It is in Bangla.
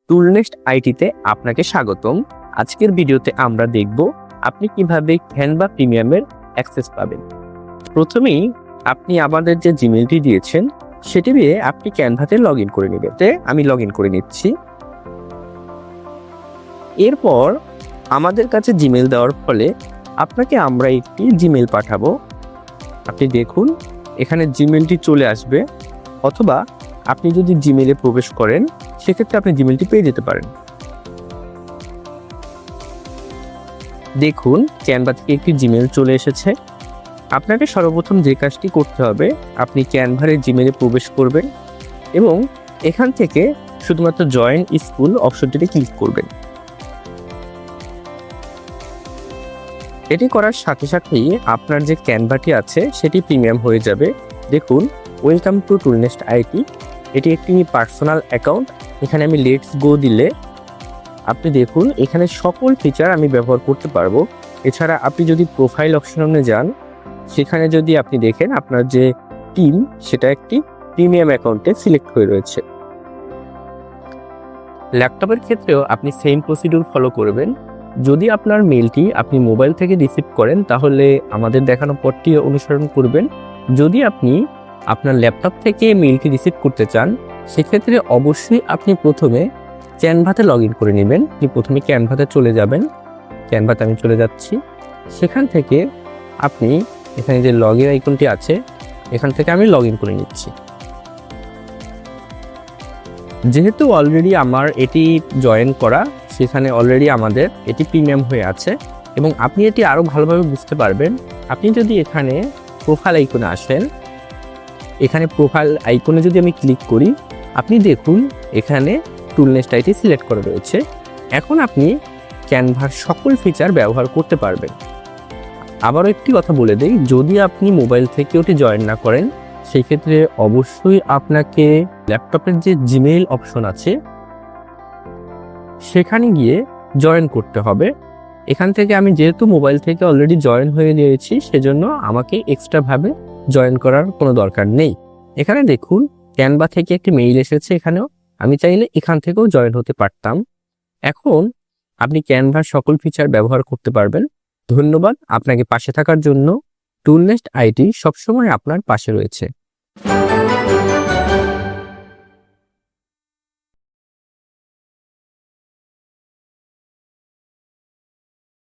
টুলনেক্সট আইটিতে আপনাকে স্বাগতম। আজকের ভিডিওতে আমরা দেখব আপনি কিভাবে ক্যানভা প্রিমিয়ামের অ্যাক্সেস পাবেন। প্রথমেই আপনি আমাদের যে জিমেলটি দিয়েছেন সেটি দিয়ে আপনি ক্যানভাতে লগ ইন করে নেবেন। আমি লগ ইন করে নিচ্ছি। এরপর আমাদের কাছে জিমেল দেওয়ার ফলে আপনাকে আমরা একটি জিমেল পাঠাবো। আপনি দেখুন এখানে জিমেলটি চলে আসবে, অথবা আপনি যদি জিমেলে প্রবেশ করেন সেক্ষেত্রে আপনি জিমেলটি পেয়ে যেতে পারেন। দেখুন ক্যানভা থেকে একটি জিমেল চলে এসেছে। আপনাকে সর্বপ্রথম যে কাজটি করতে হবে, আপনি ক্যানভার জিমেলে প্রবেশ করবেন এবং এখান থেকে শুধুমাত্র জয়েন স্কুল অপশনটিতে ক্লিক করবেন। এটি করার সাথে সাথেই আপনার যে ক্যানভাটি আছে সেটি প্রিমিয়াম হয়ে যাবে। দেখুন ওয়েলকাম টু টুলনেক্সট আইটি, এটি একটি পার্সোনাল অ্যাকাউন্ট। এখানে আমি লেটস গো দিলে আপনি দেখুন এখানে সকল ফিচার আমি ব্যবহার করতে পারবো। এছাড়া আপনি যদি প্রোফাইল অপশনে যান, সেখানে যদি আপনি দেখেন আপনার যে টিম সেটা একটি প্রিমিয়াম অ্যাকাউন্টে সিলেক্ট হয়ে রয়েছে। ল্যাপটপের ক্ষেত্রেও আপনি সেম প্রসিডিউর ফলো করবেন। যদি আপনার মেলটি আপনি মোবাইল থেকে রিসিভ করেন তাহলে আমাদের দেখানো পথটি অনুসরণ করবেন। যদি আপনি আপনার ল্যাপটপ থেকে মেলটি রিসিভ করতে চান সেক্ষেত্রে অবশ্যই আপনি প্রথমে ক্যানভাতে লগ ইন করে নেবেন। আপনি প্রথমে ক্যানভাতে চলে যাবেন। ক্যানভাতে আমি চলে যাচ্ছি। সেখান থেকে আপনি এখানে যে লগ ইন আইকনটি আছে এখান থেকে আমি লগ ইন করে নিচ্ছি। যেহেতু অলরেডি আমার এটি জয়েন করা, সেখানে অলরেডি আমাদের এটি প্রিমিয়াম হয়ে আছে এবং আপনি এটি আরও ভালোভাবে বুঝতে পারবেন। আপনি যদি এখানে প্রোফাইল আইকনে আসেন, এখানে প্রোফাইল আইকনে যদি আমি ক্লিক করি, আপনি দেখুন এখানে টুলনেক্সট আইটি সিলেক্ট করা রয়েছে। এখন আপনি ক্যানভার সকল ফিচার ব্যবহার করতে পারবেন। আবারও একটি কথা বলে দেই, যদি আপনি মোবাইল থেকে ওটি জয়েন না করেন সেই ক্ষেত্রে অবশ্যই আপনাকে ল্যাপটপের যে জিমেইল অপশন আছে সেখানে গিয়ে জয়েন করতে হবে। এখান থেকে আমি যেহেতু মোবাইল থেকে অলরেডি জয়েন হয়ে নিয়েছি সেজন্য আমাকে এক্সট্রাভাবে জয়েন করার কোনো দরকার নেই। এখানে দেখুন ক্যানভা থেকে একটি মেইল এসেছে, এখানেও আমি চাইলে এখান থেকেও জয়েন হতে পারতাম। এখন আপনি ক্যানভার সকল ফিচার ব্যবহার করতে পারবেন। ধন্যবাদ আপনাকে পাশে থাকার জন্য। টুলনেক্সট আইটি সবসময় আপনার পাশে রয়েছে।